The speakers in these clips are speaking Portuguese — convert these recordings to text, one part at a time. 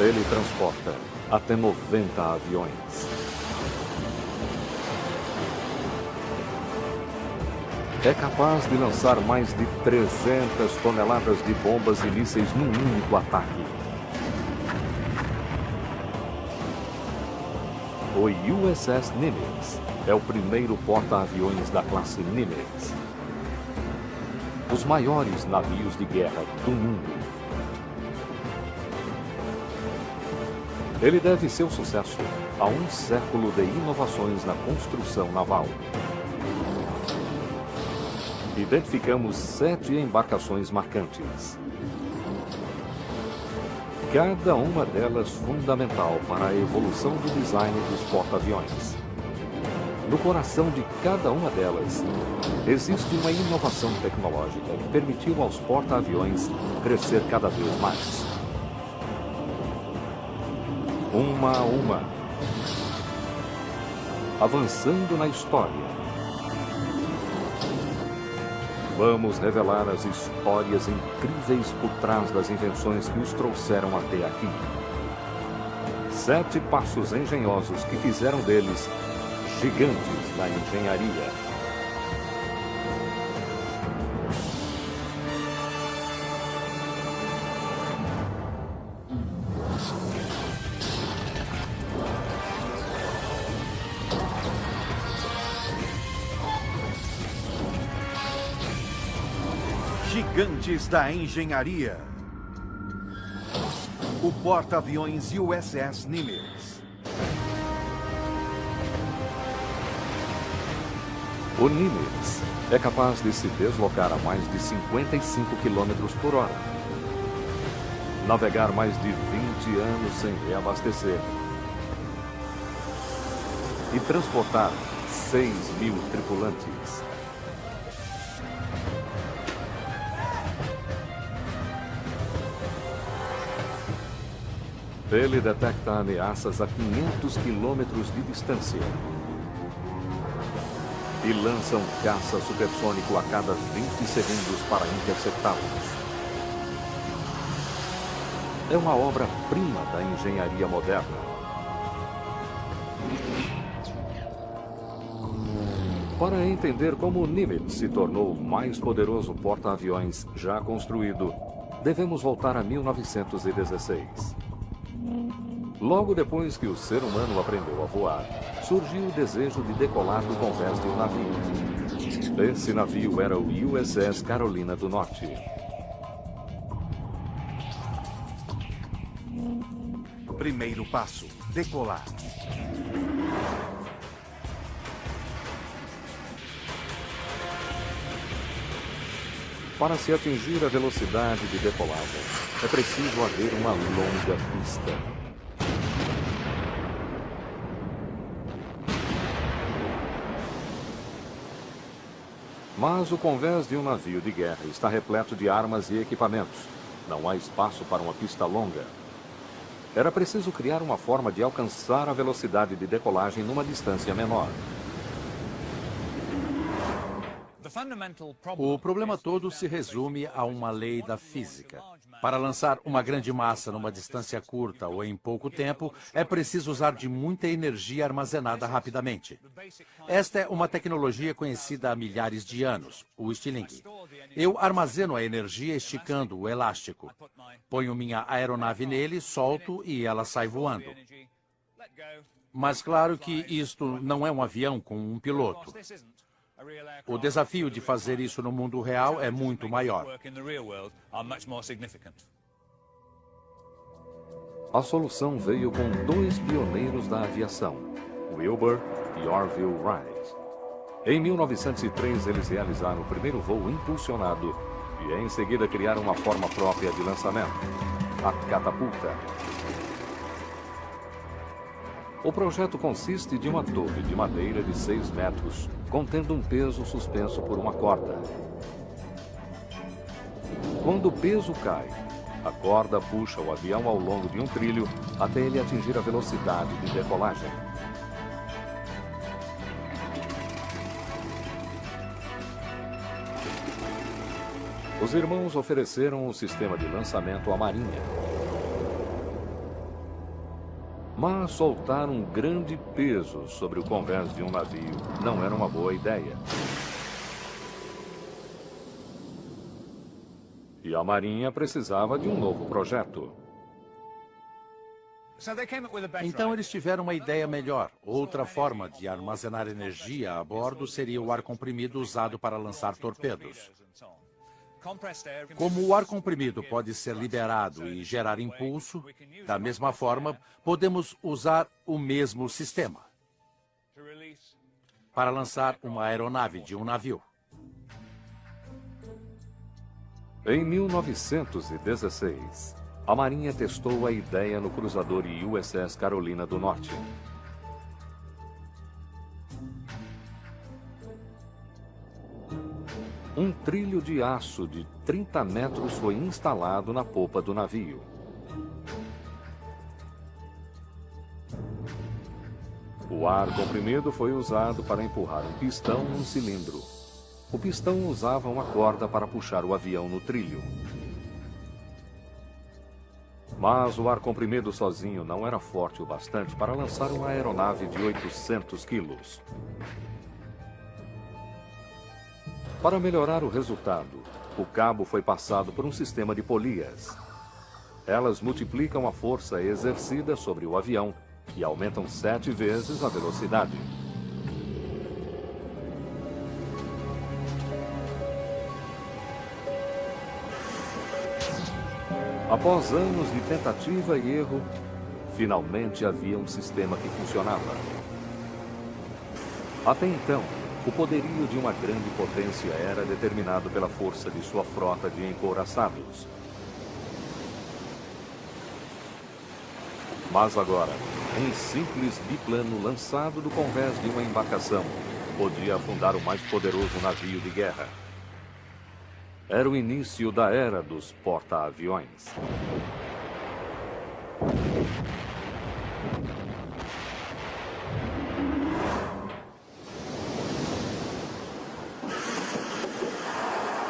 Ele transporta até 90 aviões. É capaz de lançar mais de 300 toneladas de bombas e mísseis num único ataque. O USS Nimitz é o primeiro porta-aviões da classe Nimitz. Os maiores navios de guerra do mundo. Ele deve seu sucesso a um século de inovações na construção naval. Identificamos 7 embarcações marcantes. Cada uma delas fundamental para a evolução do design dos porta-aviões. No coração de cada uma delas, existe uma inovação tecnológica que permitiu aos porta-aviões crescer cada vez mais. Uma a uma, avançando na história. Vamos revelar as histórias incríveis por trás das invenções que os trouxeram até aqui. 7 passos engenhosos que fizeram deles gigantes na engenharia. Gigantes da engenharia. O porta-aviões USS Nimitz. O Nimitz é capaz de se deslocar a mais de 55 km por hora. Navegar mais de 20 anos sem reabastecer. E transportar 6.000 tripulantes. Ele detecta ameaças a 500 quilômetros de distância. E lança um caça supersônico a cada 20 segundos para interceptá-los. É uma obra-prima da engenharia moderna. Para entender como o Nimitz se tornou o mais poderoso porta-aviões já construído, devemos voltar a 1916. Logo depois que o ser humano aprendeu a voar, surgiu o desejo de decolar do convés de um navio. Esse navio era o USS Carolina do Norte. Primeiro passo: decolar. Para se atingir a velocidade de decolagem, é preciso haver uma longa pista. Mas o convés de um navio de guerra está repleto de armas e equipamentos. Não há espaço para uma pista longa. Era preciso criar uma forma de alcançar a velocidade de decolagem numa distância menor. O problema todo se resume a uma lei da física. Para lançar uma grande massa numa distância curta ou em pouco tempo, é preciso usar de muita energia armazenada rapidamente. Esta é uma tecnologia conhecida há milhares de anos, o estilingue. Eu armazeno a energia esticando o elástico. Ponho minha aeronave nele, solto e ela sai voando. Mas claro que isto não é um avião com um piloto. O desafio de fazer isso no mundo real é muito maior. A solução veio com 2 pioneiros da aviação, Wilbur e Orville Wright. Em 1903, eles realizaram o primeiro voo impulsionado e, em seguida, criaram uma forma própria de lançamento, a catapulta. O projeto consiste de uma torre de madeira de 6 metros, contendo um peso suspenso por uma corda. Quando o peso cai, a corda puxa o avião ao longo de um trilho até ele atingir a velocidade de decolagem. Os irmãos ofereceram um sistema de lançamento à Marinha. Mas soltar um grande peso sobre o convés de um navio não era uma boa ideia. E a Marinha precisava de um novo projeto. Então eles tiveram uma ideia melhor. Outra forma de armazenar energia a bordo seria o ar comprimido usado para lançar torpedos. Como o ar comprimido pode ser liberado e gerar impulso, da mesma forma, podemos usar o mesmo sistema para lançar uma aeronave de um navio. Em 1916, a Marinha testou a ideia no cruzador USS Carolina do Norte. Um trilho de aço de 30 metros foi instalado na popa do navio. O ar comprimido foi usado para empurrar um pistão e um cilindro. O pistão usava uma corda para puxar o avião no trilho. Mas o ar comprimido sozinho não era forte o bastante para lançar uma aeronave de 800 quilos. Para melhorar o resultado, o cabo foi passado por um sistema de polias. Elas multiplicam a força exercida sobre o avião e aumentam 7 vezes a velocidade. Após anos de tentativa e erro, finalmente havia um sistema que funcionava. Até então, o poderio de uma grande potência era determinado pela força de sua frota de encouraçados. Mas agora, um simples biplano lançado do convés de uma embarcação podia afundar o mais poderoso navio de guerra. Era o início da era dos porta-aviões.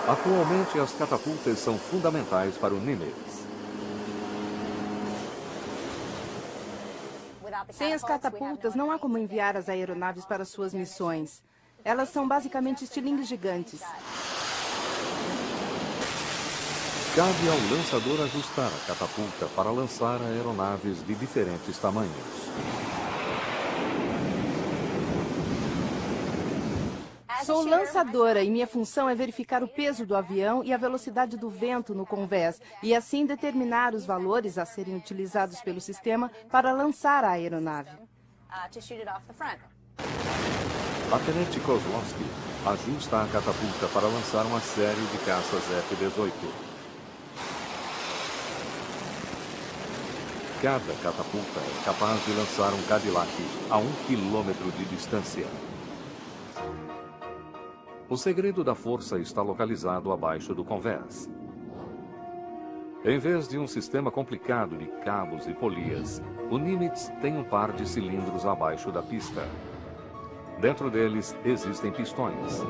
Atualmente, as catapultas são fundamentais para o Nimitz. Sem as catapultas, não há como enviar as aeronaves para suas missões. Elas são basicamente estilingues gigantes. Cabe ao lançador ajustar a catapulta para lançar aeronaves de diferentes tamanhos. Sou lançadora e minha função é verificar o peso do avião e a velocidade do vento no convés e assim determinar os valores a serem utilizados pelo sistema para lançar a aeronave. A tenente Kozlowski ajusta a catapulta para lançar uma série de caças F-18. Cada catapulta é capaz de lançar um Cadillac a 1 quilômetro de distância. O segredo da força está localizado abaixo do convés. Em vez de um sistema complicado de cabos e polias, o Nimitz tem um par de cilindros abaixo da pista. Dentro deles existem pistões.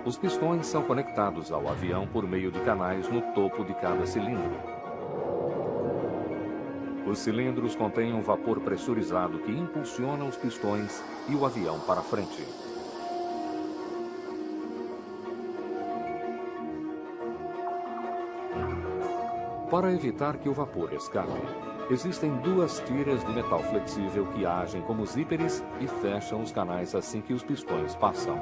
Os pistões são conectados ao avião por meio de canais no topo de cada cilindro. Os cilindros contêm um vapor pressurizado que impulsiona os pistões e o avião para frente. Para evitar que o vapor escape, existem 2 tiras de metal flexível que agem como zíperes e fecham os canais assim que os pistões passam.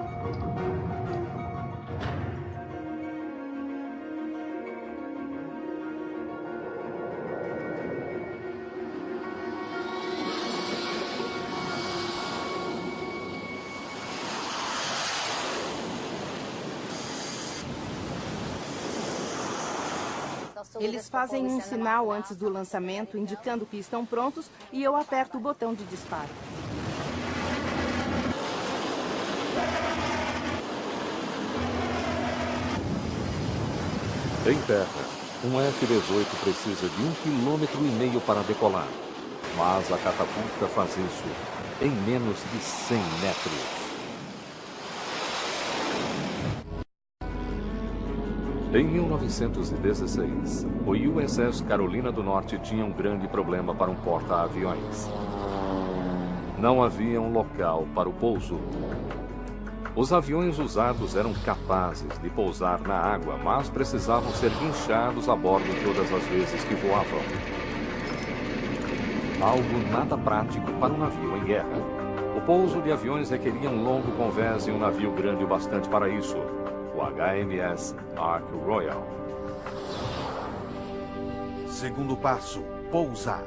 Eles fazem um sinal antes do lançamento, indicando que estão prontos, e eu aperto o botão de disparo. Em terra, um F-18 precisa de 1,5 km para decolar, mas a catapulta faz isso em menos de 100 metros. Em 1916, o USS Carolina do Norte tinha um grande problema para um porta-aviões. Não havia um local para o pouso. Os aviões usados eram capazes de pousar na água, mas precisavam ser guinchados a bordo todas as vezes que voavam. Algo nada prático para um navio em guerra. O pouso de aviões requeria um longo convés e um navio grande o bastante para isso, o HMS Ark Royal. Segundo passo, pousar.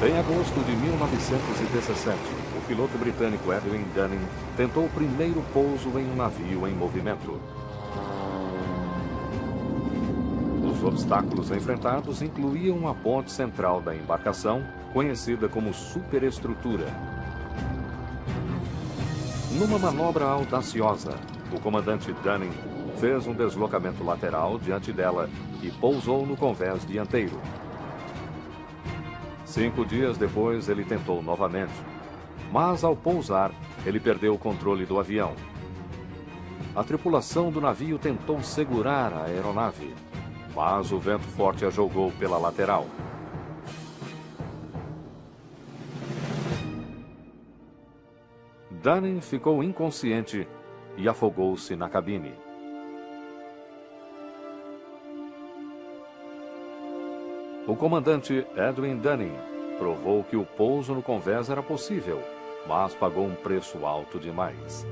Em agosto de 1917, o piloto britânico Edwin Dunning tentou o primeiro pouso em um navio em movimento. Os obstáculos enfrentados incluíam a ponte central da embarcação, conhecida como superestrutura. Numa manobra audaciosa, o comandante Dunning fez um deslocamento lateral diante dela e pousou no convés dianteiro. 5 dias depois, ele tentou novamente, mas ao pousar, ele perdeu o controle do avião. A tripulação do navio tentou segurar a aeronave, mas o vento forte a jogou pela lateral. Dunning ficou inconsciente e afogou-se na cabine. O comandante Edwin Dunning provou que o pouso no convés era possível, mas pagou um preço alto demais.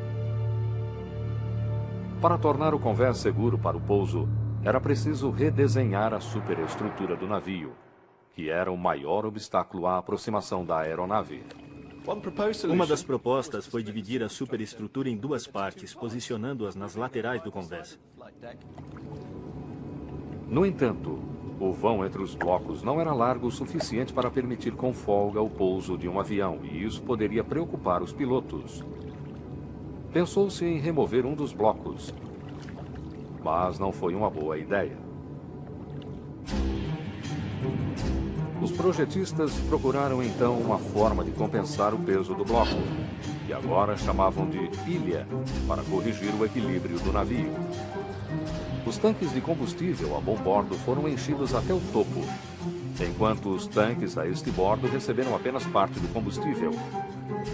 Para tornar o convés seguro para o pouso, era preciso redesenhar a superestrutura do navio, que era o maior obstáculo à aproximação da aeronave. Uma das propostas foi dividir a superestrutura em 2 partes, posicionando-as nas laterais do convés. No entanto, o vão entre os blocos não era largo o suficiente para permitir com folga o pouso de um avião, e isso poderia preocupar os pilotos. Pensou-se em remover um dos blocos, mas não foi uma boa ideia. Os projetistas procuraram então uma forma de compensar o peso do bloco, que agora chamavam de ilha, para corrigir o equilíbrio do navio. Os tanques de combustível a bom bordo foram enchidos até o topo, enquanto os tanques a este bordo receberam apenas parte do combustível.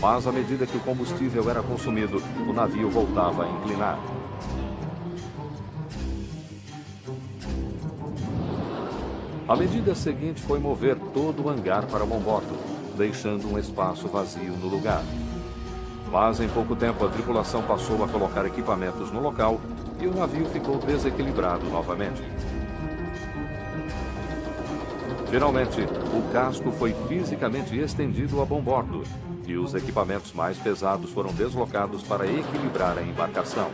Mas à medida que o combustível era consumido, o navio voltava a inclinar. A medida seguinte foi mover todo o hangar para bom bordo, deixando um espaço vazio no lugar. Mas em pouco tempo a tripulação passou a colocar equipamentos no local e o navio ficou desequilibrado novamente. Finalmente, o casco foi fisicamente estendido a bom bordo e os equipamentos mais pesados foram deslocados para equilibrar a embarcação.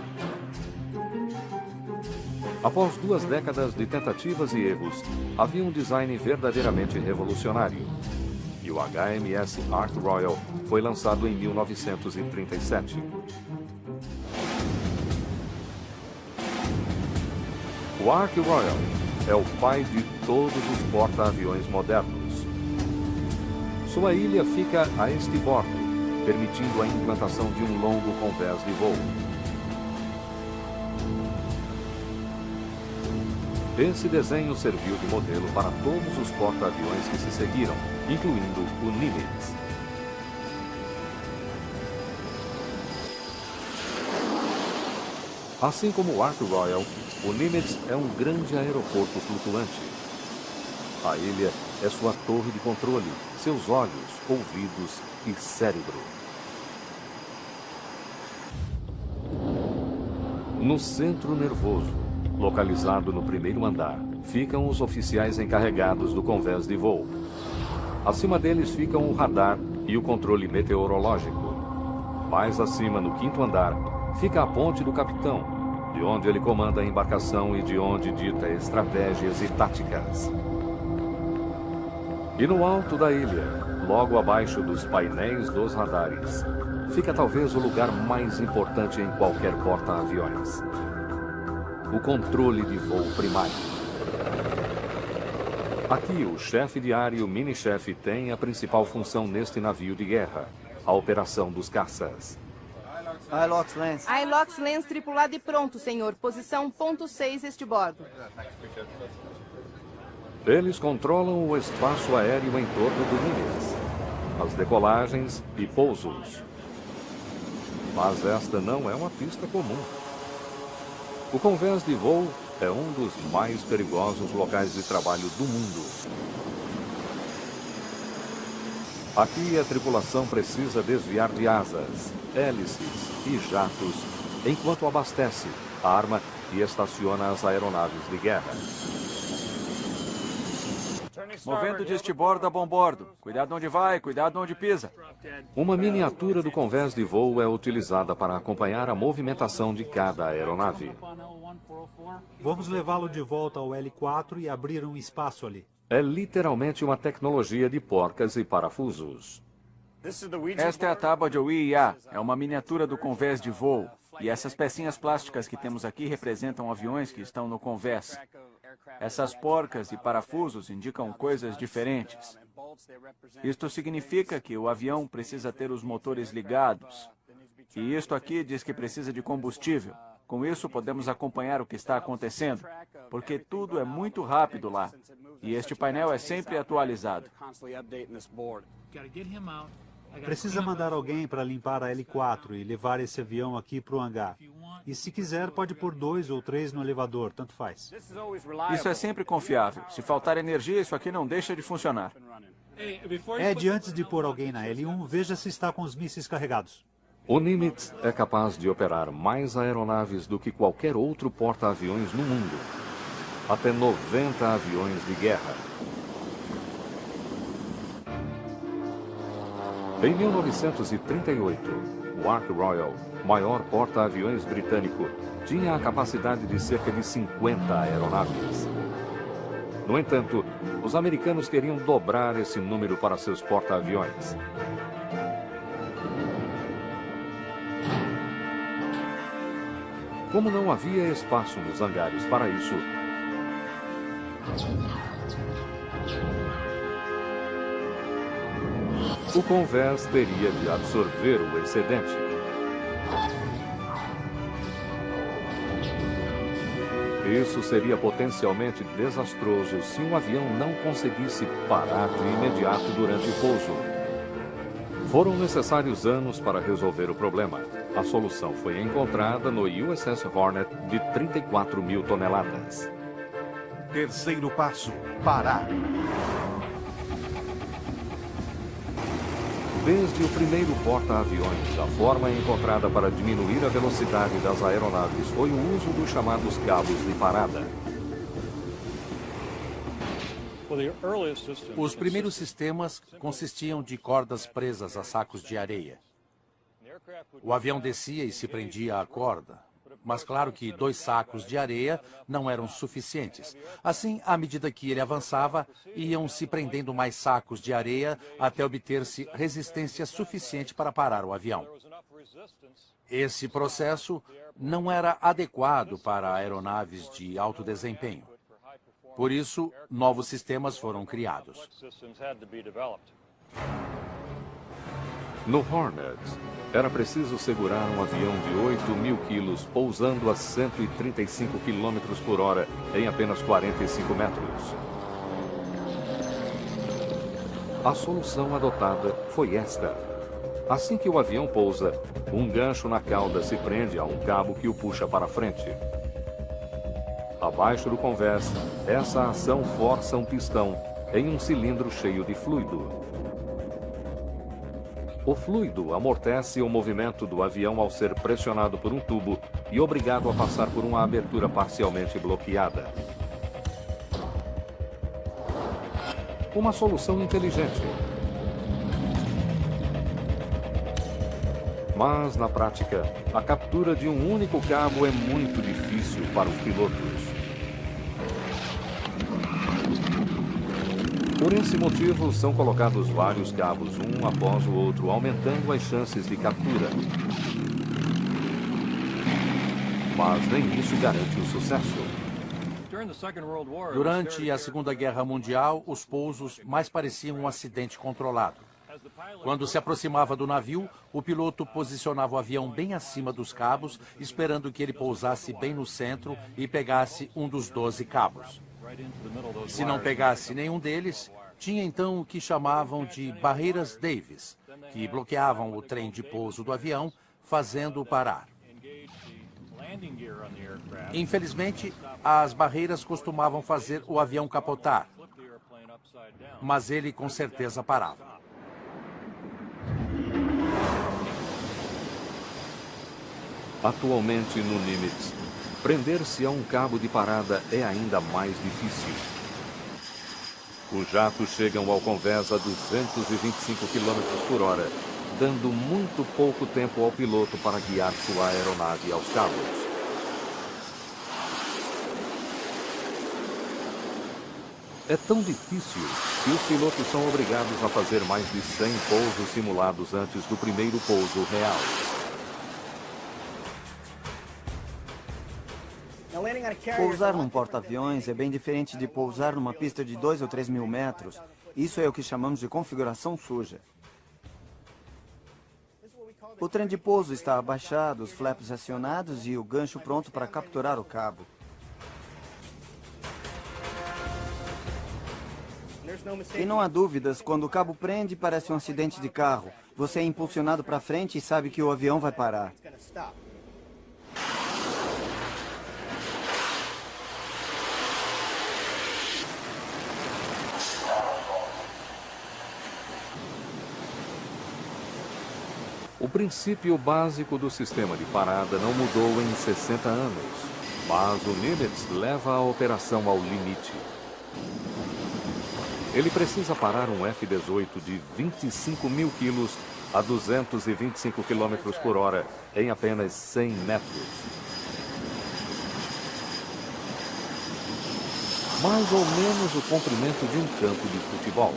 Após 2 décadas de tentativas e erros, havia um design verdadeiramente revolucionário. E o HMS Ark Royal foi lançado em 1937. O Ark Royal é o pai de todos os porta-aviões modernos. Sua ilha fica a este bordo, permitindo a implantação de um longo convés de voo. Esse desenho serviu de modelo para todos os porta-aviões que se seguiram, incluindo o Nimitz. Assim como o Ark Royal, o Nimitz é um grande aeroporto flutuante. A ilha é sua torre de controle, seus olhos, ouvidos e cérebro. No centro nervoso, localizado no primeiro andar, ficam os oficiais encarregados do convés de voo. Acima deles ficam o radar e o controle meteorológico. Mais acima, no 5º andar, fica a ponte do capitão, de onde ele comanda a embarcação e de onde dita estratégias e táticas. E no alto da ilha, logo abaixo dos painéis dos radares, fica talvez o lugar mais importante em qualquer porta-aviões: o controle de voo primário. Aqui, o chefe de área e o mini-chefe têm a principal função neste navio de guerra, a operação dos caças. Ilox Lens. Ilox Lens tripulado e pronto, senhor. Posição ponto 6 estibordo. Eles controlam o espaço aéreo em torno do Nimitz, as decolagens e pousos. Mas esta não é uma pista comum. O convés de voo é um dos mais perigosos locais de trabalho do mundo. Aqui a tripulação precisa desviar de asas, hélices e jatos, enquanto abastece, arma e estaciona as aeronaves de guerra. Movendo de estibordo a bombordo. Cuidado onde vai, cuidado onde pisa. Uma miniatura do convés de voo é utilizada para acompanhar a movimentação de cada aeronave. Vamos levá-lo de volta ao L4 e abrir um espaço ali. É literalmente uma tecnologia de porcas e parafusos. Esta é a tábua de OIA. É uma miniatura do convés de voo. E essas pecinhas plásticas que temos aqui representam aviões que estão no convés. Essas porcas e parafusos indicam coisas diferentes. Isto significa que o avião precisa ter os motores ligados. E isto aqui diz que precisa de combustível. Com isso, podemos acompanhar o que está acontecendo, porque tudo é muito rápido lá. E este painel é sempre atualizado. Precisa mandar alguém para limpar a L4 e levar esse avião aqui para o hangar. E se quiser, pode pôr 2 ou 3 no elevador, tanto faz. Isso é sempre confiável. Se faltar energia, isso aqui não deixa de funcionar. Ed, antes de pôr alguém na L1, veja se está com os mísseis carregados. O Nimitz é capaz de operar mais aeronaves do que qualquer outro porta-aviões no mundo. Até 90 aviões de guerra. Em 1938, o Ark Royal, maior porta-aviões britânico, tinha a capacidade de cerca de 50 aeronaves. No entanto, os americanos queriam dobrar esse número para seus porta-aviões. Como não havia espaço nos hangares para isso, o convés teria de absorver o excedente. Isso seria potencialmente desastroso se um avião não conseguisse parar de imediato durante o pouso. Foram necessários anos para resolver o problema. A solução foi encontrada no USS Hornet de 34 mil toneladas. Terceiro passo, parar. Desde o primeiro porta-aviões, a forma encontrada para diminuir a velocidade das aeronaves foi o uso dos chamados cabos de parada. Os primeiros sistemas consistiam de cordas presas a sacos de areia. O avião descia e se prendia à corda. Mas claro que 2 sacos de areia não eram suficientes. Assim, à medida que ele avançava, iam se prendendo mais sacos de areia até obter-se resistência suficiente para parar o avião. Esse processo não era adequado para aeronaves de alto desempenho. Por isso, novos sistemas foram criados. No Hornet, era preciso segurar um avião de 8.000 quilos pousando a 135 km por hora em apenas 45 metros. A solução adotada foi esta. Assim que o avião pousa, um gancho na cauda se prende a um cabo que o puxa para frente. Abaixo do convés, essa ação força um pistão em um cilindro cheio de fluido. O fluido amortece o movimento do avião ao ser pressionado por um tubo e obrigado a passar por uma abertura parcialmente bloqueada. Uma solução inteligente. Mas, na prática, a captura de um único cabo é muito difícil para os pilotos. Por esse motivo, são colocados vários cabos, um após o outro, aumentando as chances de captura. Mas nem isso garante o sucesso. Durante a Segunda Guerra Mundial, os pousos mais pareciam um acidente controlado. Quando se aproximava do navio, o piloto posicionava o avião bem acima dos cabos, esperando que ele pousasse bem no centro e pegasse um dos 12 cabos. Se não pegasse nenhum deles, tinha então o que chamavam de barreiras Davis, que bloqueavam o trem de pouso do avião, fazendo-o parar. Infelizmente, as barreiras costumavam fazer o avião capotar, mas ele com certeza parava. Atualmente no Nimitz, prender-se a um cabo de parada é ainda mais difícil. Os jatos chegam ao convés a 225 km por hora, dando muito pouco tempo ao piloto para guiar sua aeronave aos cabos. É tão difícil que os pilotos são obrigados a fazer mais de 100 pousos simulados antes do primeiro pouso real. Pousar num porta-aviões é bem diferente de pousar numa pista de 2 ou 3 mil metros. Isso é o que chamamos de configuração suja. O trem de pouso está abaixado, os flaps acionados e o gancho pronto para capturar o cabo. E não há dúvidas, quando o cabo prende, parece um acidente de carro. Você é impulsionado para frente e sabe que o avião vai parar. O princípio básico do sistema de parada não mudou em 60 anos, mas o Nimitz leva a operação ao limite. Ele precisa parar um F-18 de 25 mil quilos a 225 km por hora em apenas 100 metros. Mais ou menos o comprimento de um campo de futebol.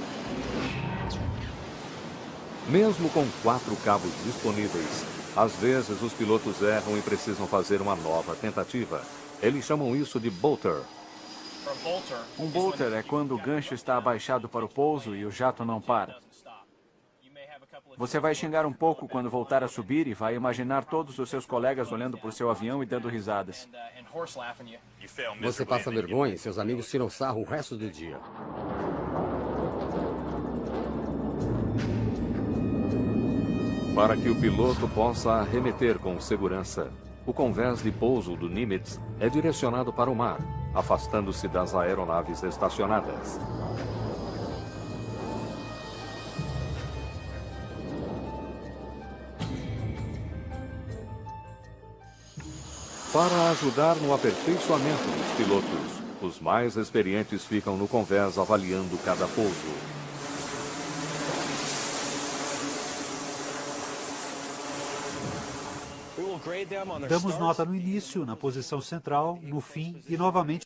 Mesmo com 4 cabos disponíveis, às vezes os pilotos erram e precisam fazer uma nova tentativa. Eles chamam isso de bolter. Um bolter é quando o gancho está abaixado para o pouso e o jato não para. Você vai xingar um pouco quando voltar a subir e vai imaginar todos os seus colegas olhando para o seu avião e dando risadas. Você passa vergonha e seus amigos tiram sarro o resto do dia. Para que o piloto possa arremeter com segurança, o convés de pouso do Nimitz é direcionado para o mar, afastando-se das aeronaves estacionadas. Para ajudar no aperfeiçoamento dos pilotos, os mais experientes ficam no convés avaliando cada pouso. Damos nota no início, na posição central, no fim e novamente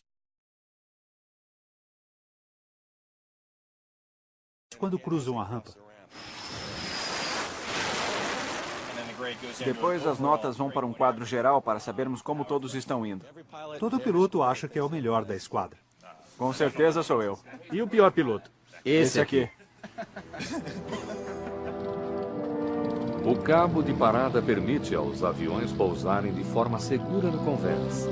quando cruzam a rampa. Depois as notas vão para um quadro geral para sabermos como todos estão indo. Todo piloto acha que é o melhor da esquadra. Com certeza sou eu. E o pior piloto? Esse aqui. O cabo de parada permite aos aviões pousarem de forma segura no convés.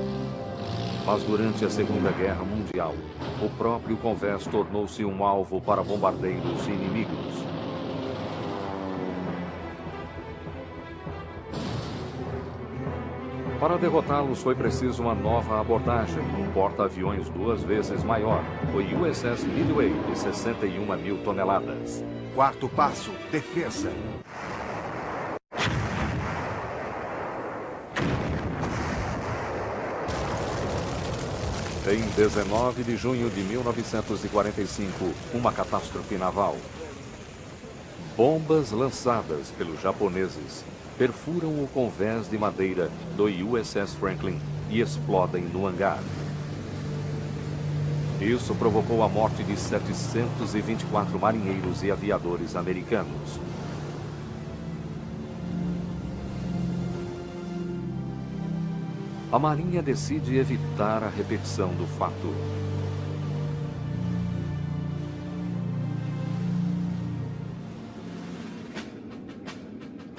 Mas durante a Segunda Guerra Mundial, o próprio convés tornou-se um alvo para bombardeiros inimigos. Para derrotá-los foi preciso uma nova abordagem, um porta-aviões 2 vezes maior, o USS Midway, de 61 mil toneladas. Quarto passo, defesa. Em 19 de junho de 1945, uma catástrofe naval. Bombas lançadas pelos japoneses perfuram o convés de madeira do USS Franklin e explodem no hangar. Isso provocou a morte de 724 marinheiros e aviadores americanos. A Marinha decide evitar a repetição do fato.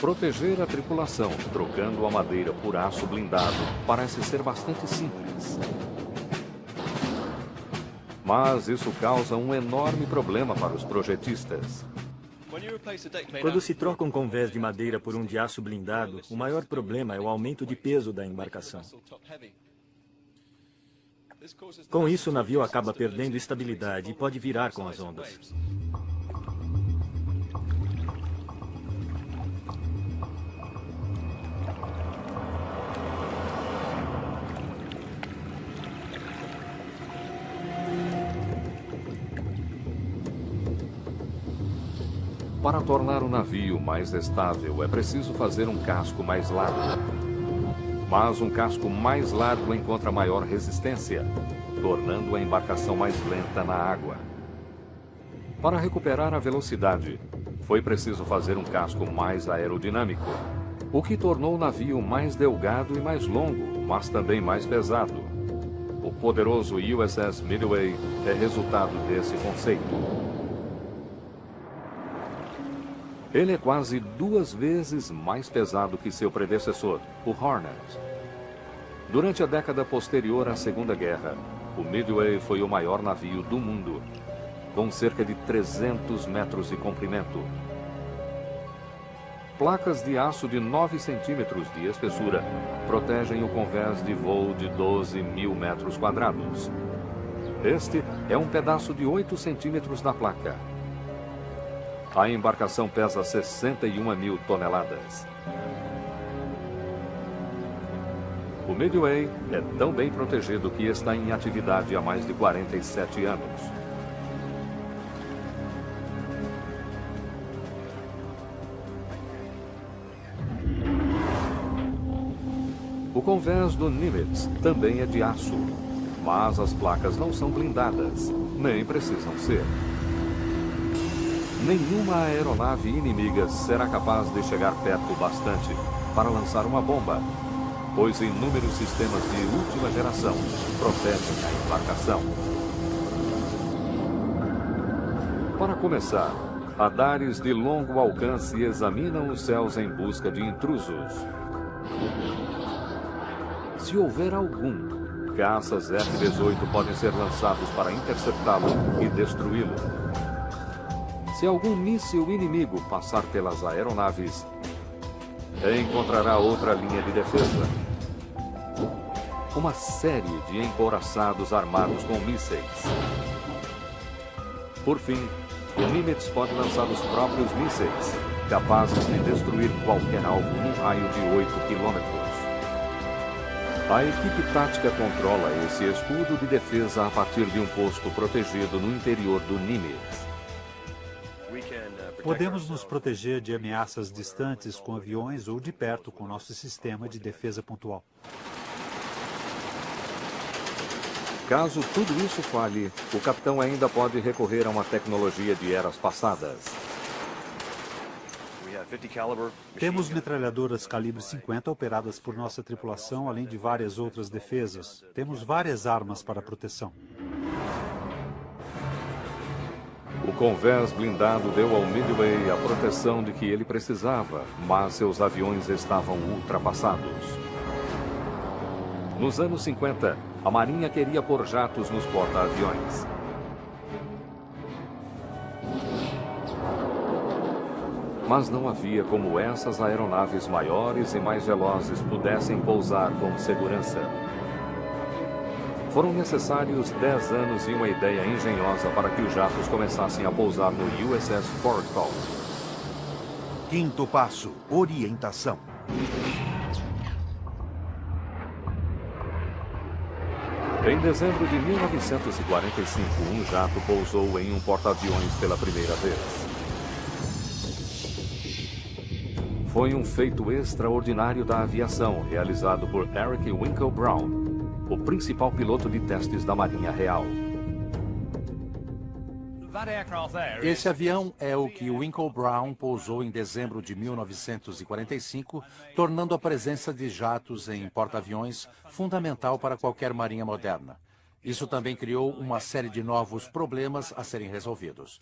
Proteger a tripulação, trocando a madeira por aço blindado, parece ser bastante simples. Mas isso causa um enorme problema para os projetistas. Quando se troca um convés de madeira por um de aço blindado, o maior problema é o aumento de peso da embarcação. Com isso, o navio acaba perdendo estabilidade e pode virar com as ondas. Para tornar o navio mais estável, é preciso fazer um casco mais largo. Mas um casco mais largo encontra maior resistência, tornando a embarcação mais lenta na água. Para recuperar a velocidade, foi preciso fazer um casco mais aerodinâmico, o que tornou o navio mais delgado e mais longo, mas também mais pesado. O poderoso USS Midway é resultado desse conceito. Ele é quase 2 vezes mais pesado que seu predecessor, o Hornet. Durante a década posterior à Segunda Guerra, o Midway foi o maior navio do mundo, com cerca de 300 metros de comprimento. Placas de aço de 9 centímetros de espessura protegem o convés de voo de 12 mil metros quadrados. Este é um pedaço de 8 centímetros da placa. A embarcação pesa 61 mil toneladas. O Midway é tão bem protegido que está em atividade há mais de 47 anos. O convés do Nimitz também é de aço, mas as placas não são blindadas, nem precisam ser. Nenhuma aeronave inimiga será capaz de chegar perto bastante para lançar uma bomba, pois inúmeros sistemas de última geração protegem a embarcação. Para começar, radares de longo alcance examinam os céus em busca de intrusos. Se houver algum, caças F-18 podem ser lançados para interceptá-lo e destruí-lo. Se algum míssil inimigo passar pelas aeronaves, encontrará outra linha de defesa. Uma série de encouraçados armados com mísseis. Por fim, o Nimitz pode lançar os próprios mísseis, capazes de destruir qualquer alvo num raio de 8 quilômetros. A equipe tática controla esse escudo de defesa a partir de um posto protegido no interior do Nimitz. Podemos nos proteger de ameaças distantes com aviões ou de perto com nosso sistema de defesa pontual. Caso tudo isso falhe, o capitão ainda pode recorrer a uma tecnologia de eras passadas. Temos metralhadoras calibre 50 operadas por nossa tripulação, além de várias outras defesas. Temos várias armas para proteção. O convés blindado deu ao Midway a proteção de que ele precisava, mas seus aviões estavam ultrapassados. Nos anos 50, a Marinha queria pôr jatos nos porta-aviões. Mas não havia como essas aeronaves maiores e mais velozes pudessem pousar com segurança. Foram necessários 10 anos e uma ideia engenhosa para que os jatos começassem a pousar no USS Fort Call. 5º passo, orientação. Em dezembro de 1945, um jato pousou em um porta-aviões pela primeira vez. Foi um feito extraordinário da aviação, realizado por Eric Winkle Brown, o principal piloto de testes da Marinha Real. Esse avião é o que Winkle Brown pousou em dezembro de 1945, tornando a presença de jatos em porta-aviões fundamental para qualquer marinha moderna. Isso também criou uma série de novos problemas a serem resolvidos.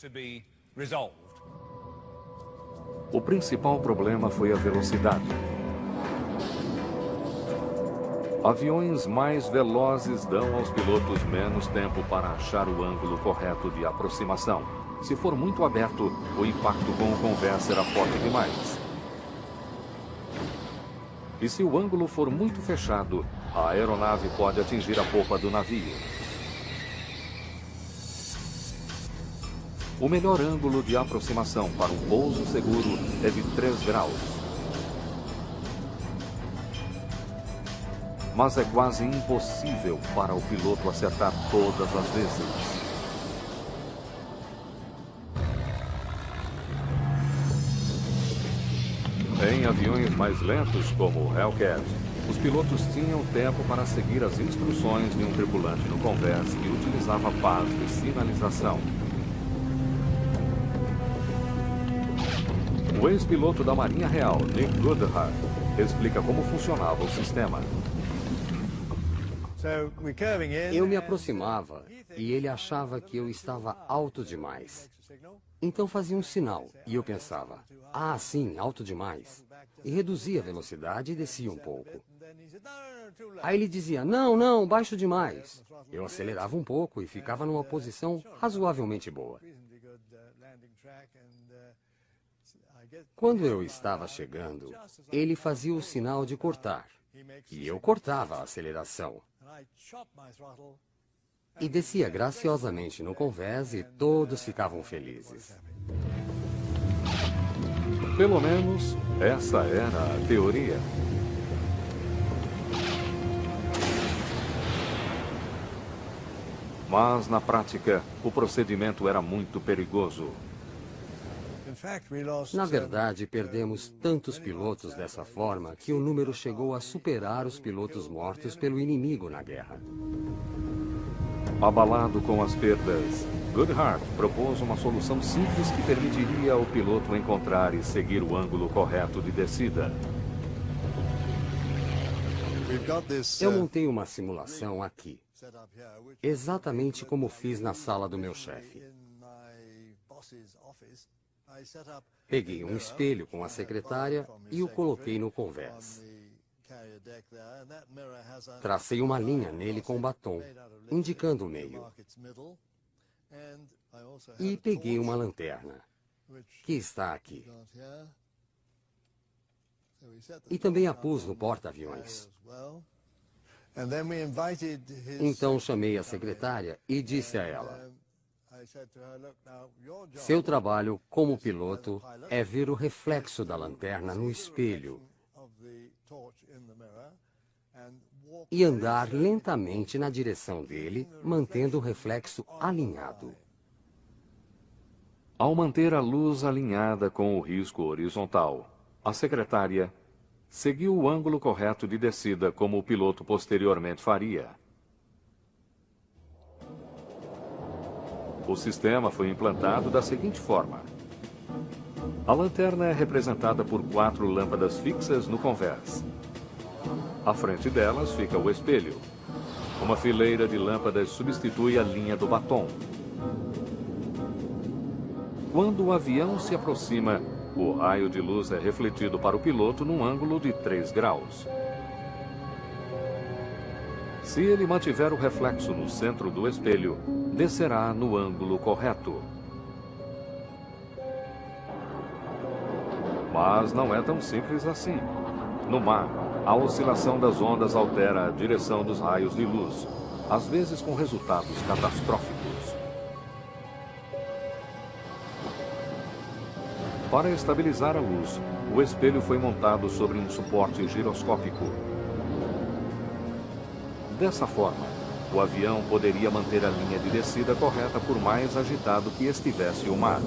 O principal problema foi a velocidade. Aviões mais velozes dão aos pilotos menos tempo para achar o ângulo correto de aproximação. Se for muito aberto, o impacto com o convés será forte demais. E se o ângulo for muito fechado, a aeronave pode atingir a popa do navio. O melhor ângulo de aproximação para um pouso seguro é de 3 graus. Mas é quase impossível para o piloto acertar todas as vezes. Em aviões mais lentos, como o Hellcat, os pilotos tinham tempo para seguir as instruções de um tripulante no convés que utilizava pás de sinalização. O ex-piloto da Marinha Real, Nick Goodhart, explica como funcionava o sistema. Eu me aproximava e ele achava que eu estava alto demais. Então fazia um sinal e eu pensava, ah, sim, alto demais. E reduzia a velocidade e descia um pouco. Aí ele dizia, não, não, baixo demais. Eu acelerava um pouco e ficava numa posição razoavelmente boa. Quando eu estava chegando, ele fazia o sinal de cortar. E eu cortava a aceleração. E descia graciosamente no convés e todos ficavam felizes. Pelo menos, essa era a teoria. Mas, na prática, o procedimento era muito perigoso. Na verdade, perdemos tantos pilotos dessa forma que o número chegou a superar os pilotos mortos pelo inimigo na guerra. Abalado com as perdas, Goodhart propôs uma solução simples que permitiria ao piloto encontrar e seguir o ângulo correto de descida. Eu montei uma simulação aqui, exatamente como fiz na sala do meu chefe. Peguei um espelho com a secretária e o coloquei no convés. Tracei uma linha nele com batom, indicando o meio. E peguei uma lanterna, que está aqui. E também a pus no porta-aviões. Então chamei a secretária e disse a ela, seu trabalho como piloto é ver o reflexo da lanterna no espelho e andar lentamente na direção dele, mantendo o reflexo alinhado. Ao manter a luz alinhada com o risco horizontal, a secretária seguiu o ângulo correto de descida como o piloto posteriormente faria. O sistema foi implantado da seguinte forma. A lanterna é representada por 4 lâmpadas fixas no convés. À frente delas fica o espelho. Uma fileira de lâmpadas substitui a linha do batom. Quando o avião se aproxima, o raio de luz é refletido para o piloto num ângulo de 3 graus. Se ele mantiver o reflexo no centro do espelho, descerá no ângulo correto. Mas não é tão simples assim. No mar, a oscilação das ondas altera a direção dos raios de luz, às vezes com resultados catastróficos. Para estabilizar a luz, o espelho foi montado sobre um suporte giroscópico. Dessa forma, o avião poderia manter a linha de descida correta por mais agitado que estivesse o mar.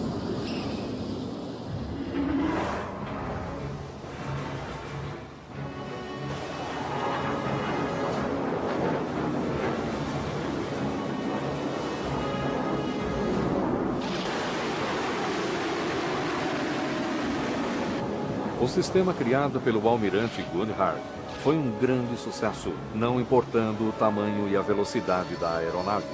O sistema criado pelo almirante Goodhart foi um grande sucesso, não importando o tamanho e a velocidade da aeronave.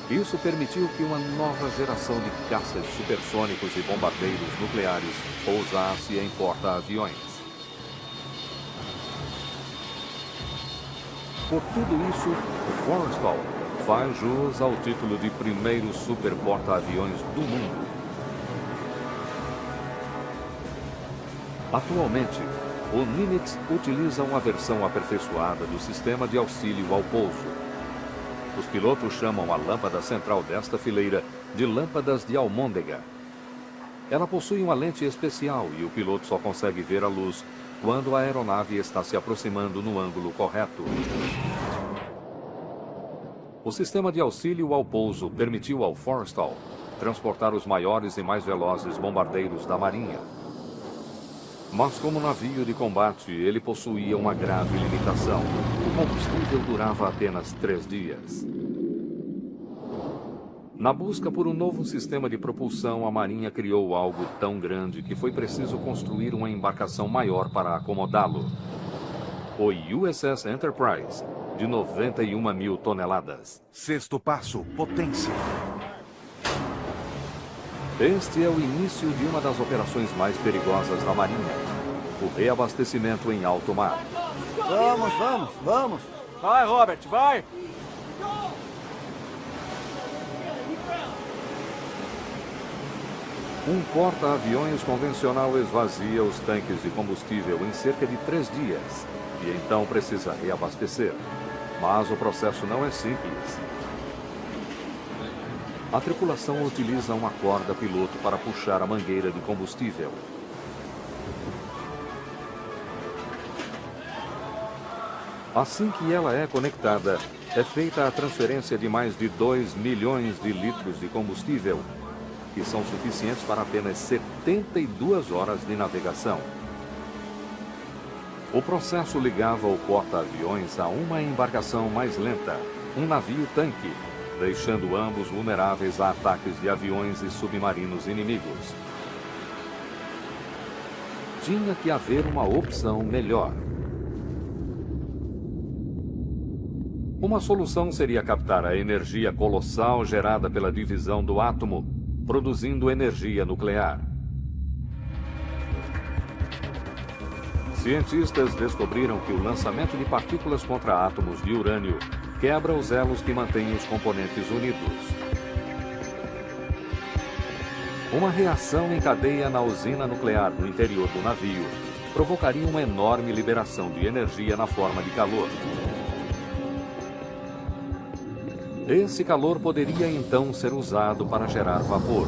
Isso permitiu que uma nova geração de caças supersônicos e bombardeiros nucleares pousasse em porta-aviões. Por tudo isso, o Forrestal faz jus ao título de primeiro super porta-aviões do mundo. Atualmente, o Nimitz utiliza uma versão aperfeiçoada do sistema de auxílio ao pouso. Os pilotos chamam a lâmpada central desta fileira de lâmpadas de almôndega. Ela possui uma lente especial e o piloto só consegue ver a luz quando a aeronave está se aproximando no ângulo correto. O sistema de auxílio ao pouso permitiu ao Forrestal transportar os maiores e mais velozes bombardeiros da Marinha. Mas como navio de combate, ele possuía uma grave limitação. O combustível durava apenas 3 dias. Na busca por um novo sistema de propulsão, a Marinha criou algo tão grande que foi preciso construir uma embarcação maior para acomodá-lo. O USS Enterprise, de 91 mil toneladas. Sexto passo, potência. Este é o início de uma das operações mais perigosas da Marinha, o reabastecimento em alto mar. Vamos! Vai, Robert, vai! Um porta-aviões convencional esvazia os tanques de combustível em cerca de 3 dias e então precisa reabastecer. Mas o processo não é simples. A tripulação utiliza uma corda piloto para puxar a mangueira de combustível. Assim que ela é conectada, é feita a transferência de mais de 2 milhões de litros de combustível, que são suficientes para apenas 72 horas de navegação. O processo ligava o porta-aviões a uma embarcação mais lenta, um navio-tanque, deixando ambos vulneráveis a ataques de aviões e submarinos inimigos. Tinha que haver uma opção melhor. Uma solução seria captar a energia colossal gerada pela divisão do átomo, produzindo energia nuclear. Cientistas descobriram que o lançamento de partículas contra átomos de urânio quebra os elos que mantêm os componentes unidos. Uma reação em cadeia na usina nuclear no interior do navio provocaria uma enorme liberação de energia na forma de calor. Esse calor poderia então ser usado para gerar vapor.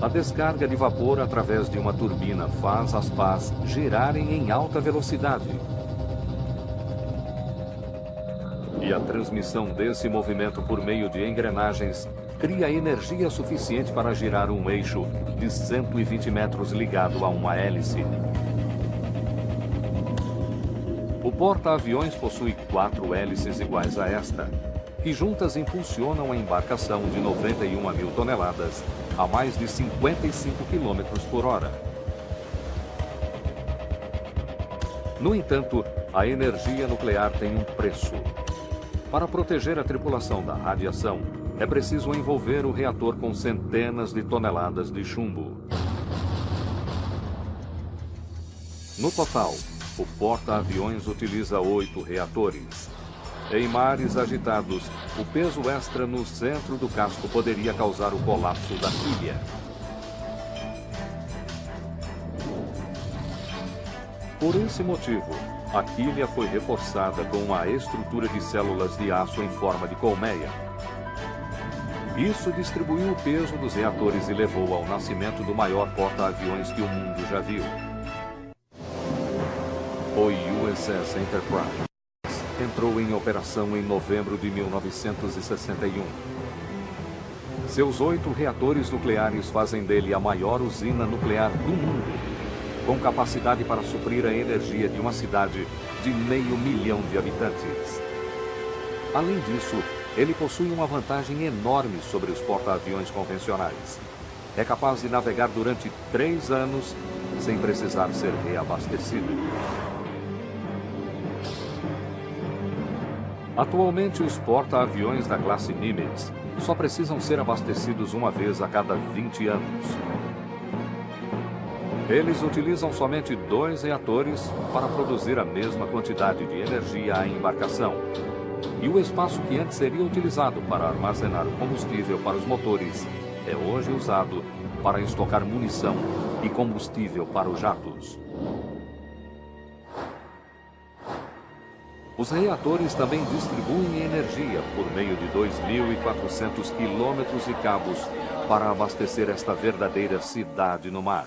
A descarga de vapor através de uma turbina faz as pás girarem em alta velocidade. E a transmissão desse movimento por meio de engrenagens cria energia suficiente para girar um eixo de 120 metros ligado a uma hélice. O porta-aviões possui 4 hélices iguais a esta, que juntas impulsionam a embarcação de 91 mil toneladas a mais de 55 km por hora. No entanto, a energia nuclear tem um preço. Para proteger a tripulação da radiação, é preciso envolver o reator com centenas de toneladas de chumbo. No total, o porta-aviões utiliza 8 reatores. Em mares agitados, o peso extra no centro do casco poderia causar o colapso da quilha. Por esse motivo, a quilha foi reforçada com uma estrutura de células de aço em forma de colmeia. Isso distribuiu o peso dos reatores e levou ao nascimento do maior porta-aviões que o mundo já viu. O USS Enterprise entrou em operação em novembro de 1961. Seus 8 reatores nucleares fazem dele a maior usina nuclear do mundo, com capacidade para suprir a energia de uma cidade de 500 mil de habitantes. Além disso, ele possui uma vantagem enorme sobre os porta-aviões convencionais. É capaz de navegar durante 3 anos sem precisar ser reabastecido. Atualmente, os porta-aviões da classe Nimitz só precisam ser abastecidos uma vez a cada 20 anos. Eles utilizam somente 2 reatores para produzir a mesma quantidade de energia à embarcação. E o espaço que antes seria utilizado para armazenar o combustível para os motores é hoje usado para estocar munição e combustível para os jatos. Os reatores também distribuem energia por meio de 2.400 quilômetros de cabos para abastecer esta verdadeira cidade no mar.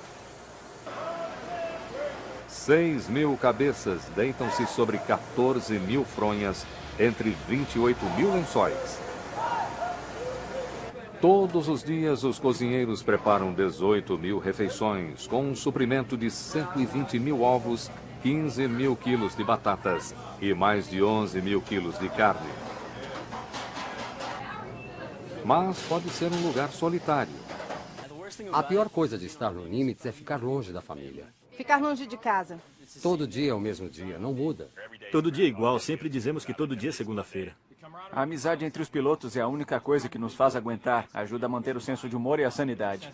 6.000 cabeças deitam-se sobre 14.000 fronhas entre 28.000 lençóis. Todos os dias, os cozinheiros preparam 18.000 refeições, com um suprimento de 120.000 ovos, 15.000 quilos de batatas e mais de 11.000 quilos de carne. Mas pode ser um lugar solitário. A pior coisa de estar no Nimitz é ficar longe da família. Ficar longe de casa. Todo dia é o mesmo dia, não muda. Todo dia é igual, sempre dizemos que todo dia é segunda-feira. A amizade entre os pilotos é a única coisa que nos faz aguentar, ajuda a manter o senso de humor e a sanidade.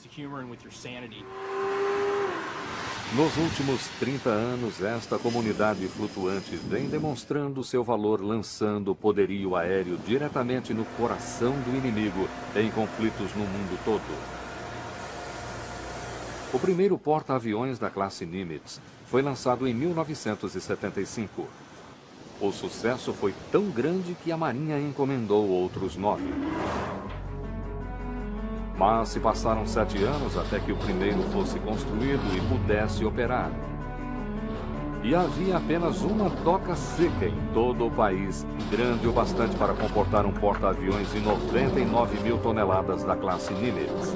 Nos últimos 30 anos, esta comunidade flutuante vem demonstrando seu valor lançando poderio aéreo diretamente no coração do inimigo em conflitos no mundo todo. O primeiro porta-aviões da classe Nimitz foi lançado em 1975. O sucesso foi tão grande que a Marinha encomendou outros 9. Mas se passaram 7 anos até que o primeiro fosse construído e pudesse operar. E havia apenas uma doca seca em todo o país, grande o bastante para comportar um porta-aviões de 99.000 toneladas da classe Nimitz.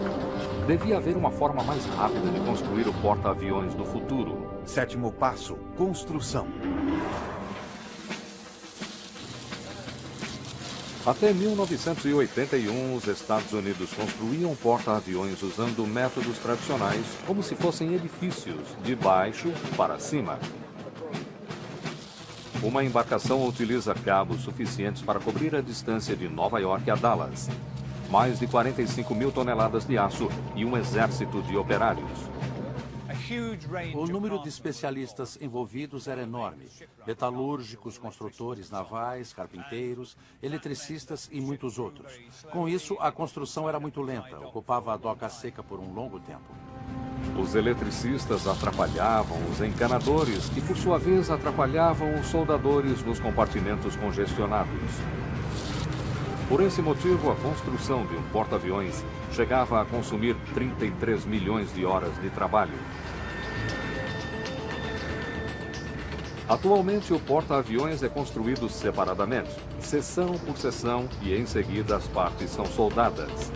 Devia haver uma forma mais rápida de construir o porta-aviões do futuro. 7º passo, construção. Até 1981, os Estados Unidos construíam porta-aviões usando métodos tradicionais, como se fossem edifícios, de baixo para cima. Uma embarcação utiliza cabos suficientes para cobrir a distância de Nova York a Dallas. Mais de 45.000 toneladas de aço e um exército de operários. O número de especialistas envolvidos era enorme. Metalúrgicos, construtores navais, carpinteiros, eletricistas e muitos outros. Com isso, a construção era muito lenta, ocupava a doca seca por um longo tempo. Os eletricistas atrapalhavam os encanadores, que por sua vez atrapalhavam os soldadores nos compartimentos congestionados. Por esse motivo, a construção de um porta-aviões chegava a consumir 33 milhões de horas de trabalho. Atualmente, o porta-aviões é construído separadamente, seção por seção, e em seguida as partes são soldadas.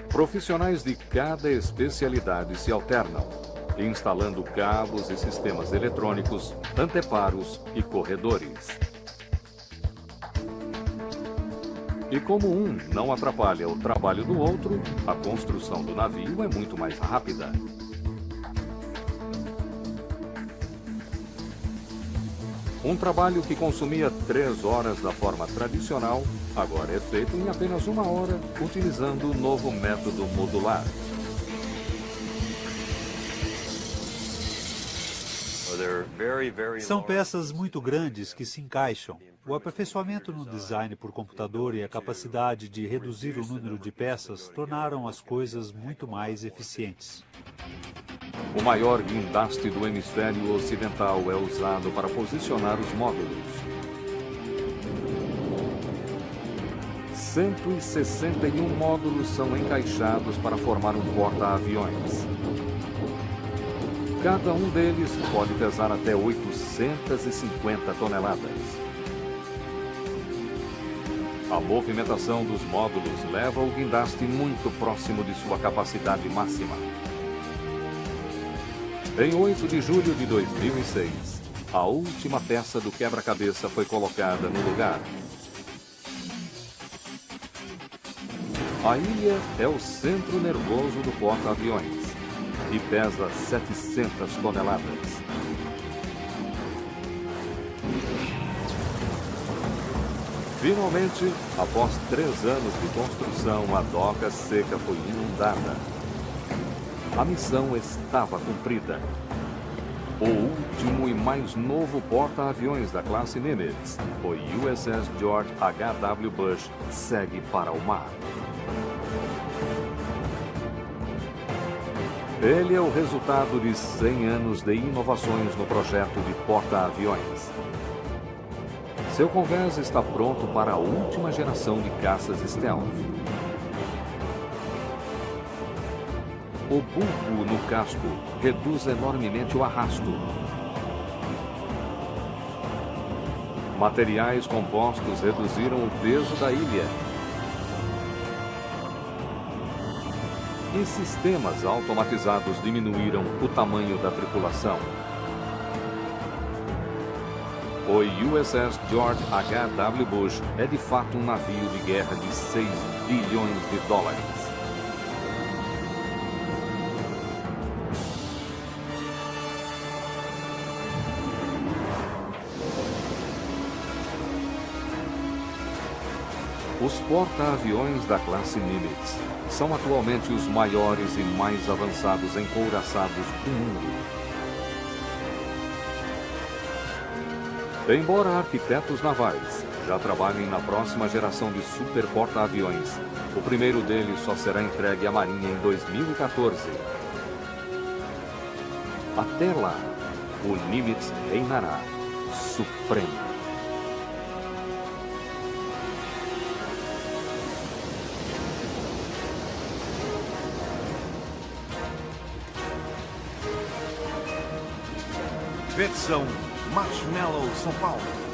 Profissionais de cada especialidade se alternam, instalando cabos e sistemas eletrônicos, anteparos e corredores. E como um não atrapalha o trabalho do outro, a construção do navio é muito mais rápida. Um trabalho que consumia 3 horas da forma tradicional, agora é feito em apenas 1 hora, utilizando o novo método modular. São peças muito grandes que se encaixam. O aperfeiçoamento no design por computador e a capacidade de reduzir o número de peças tornaram as coisas muito mais eficientes. O maior guindaste do hemisfério ocidental é usado para posicionar os módulos. 161 módulos são encaixados para formar um porta-aviões. Cada um deles pode pesar até 850 toneladas. A movimentação dos módulos leva o guindaste muito próximo de sua capacidade máxima. Em 8 de julho de 2006, a última peça do quebra-cabeça foi colocada no lugar. A ilha é o centro nervoso do porta-aviões. e pesa 700 toneladas. Finalmente, após 3 anos de construção, a doca seca foi inundada. A missão estava cumprida. O último e mais novo porta-aviões da classe Nimitz, o USS George H.W. Bush, segue para o mar. Ele é o resultado de 100 anos de inovações no projeto de porta-aviões. Seu convés está pronto para a última geração de caças stealth. O bulbo no casco reduz enormemente o arrasto. Materiais compostos reduziram o peso da ilha. E sistemas automatizados diminuíram o tamanho da tripulação. O USS George H.W. Bush é de fato um navio de guerra de 6 bilhões de dólares. Os porta-aviões da classe Nimitz são atualmente os maiores e mais avançados encouraçados do mundo. Embora arquitetos navais já trabalhem na próxima geração de super porta-aviões, o primeiro deles só será entregue à Marinha em 2014. Até lá, o Nimitz reinará supremo. Versão Marshmallow São Paulo.